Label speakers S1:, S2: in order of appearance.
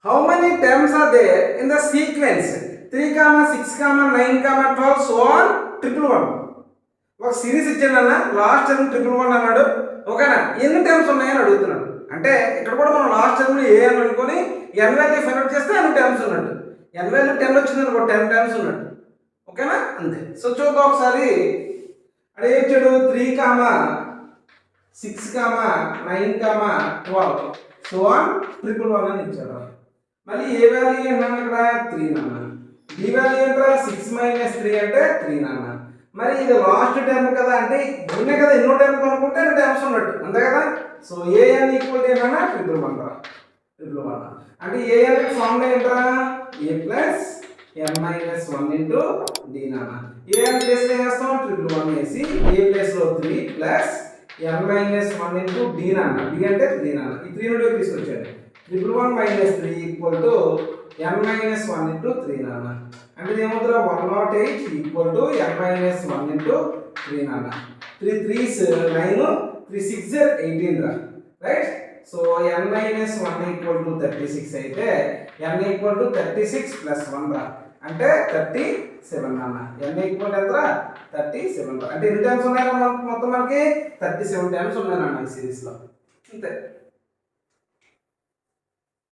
S1: How many terms are there in the sequence 3, 6, 9, 12 so on 111. ఒక series ఇచ్చాడన్న, last term 111 అన్నాడు. ఓకేనా, ఎన్ని terms ఉన్నాయని అడుగుతున్నాడు. అంటే ఇక్కడ కూడా మనం లాస్ట్ టర్మ్ ఏ అని అనుకొని ఎన్ వాల్యూ ఫైండ్ అవుట్ చేస్తే ఎన్ని టర్మ్స్ ఉన్నట్టు. ఎన్ వాల్యూ 10 వచ్చింది అనుకో, 10 టర్మ్స్ ఉన్నట్టు. ఓకేనా, అంతే. సో చూద్దాం ఒకసారి. అడే ఇచ్చాడు 3, 6, 9, 12 సో ఆన్ 111 అని ఇచ్చాడు. మళ్ళీ ఏ వాల్యూ ఏంటన్నా ఇక్కడ 3 నాన్న. బి వాల్యూ ఏంట్రా 6 - 3 అంటే 3 నాన్న. మరి ఇది లాస్ట్ టర్మ్ కదా, అంటే ఉన్నాయి కదా, ఎన్నో టర్మ్ కనుక్కుంటే ఎన్ని టర్మ్స్ ఉన్నట్టు, అంతే కదా. సో ఏఎన్ ఈక్వల్ ఏంటన్నా 111 అంటే ఏఎన్ ఫార్ములా ఏంట్రా ఏ ప్లస్ n - 1 ఇంటూ డి నాన్న. ఏఎన్ ప్లేస్ లో వేస్తాం 111 వేసి ఏ ప్లేస్ లో 3 ప్లస్ n - 1 ఇంటూ డి నాన్న. డి అంటే 3 నాన్న. ఈ 3 నుండి తీసుకొచ్చాడు. 111 - 3 ఈక్వల్ టు n - 1 ఇంటూ 3 నాన్న. అంటే ఏమవుతుందా 108 ఈక్వల్ టు n - 1 ఇంటూ 3 నాన్న. 3 3s 9, 3 6 18 రా, right. So n - 1 equal to 36 అయితే n ఈక్వల్ టు 36 ప్లస్ 1 రా, అంటే 37 నాన్న. n ఈక్వల్ ఎంత రా 37 రా. అంటే ఎన్ని టైమ్స్ ఉన్నాయి మొత్తం మనకి 37 టైమ్స్ ఉన్నాయి నాన్న ఈ సిరీస్ లో, అంతే.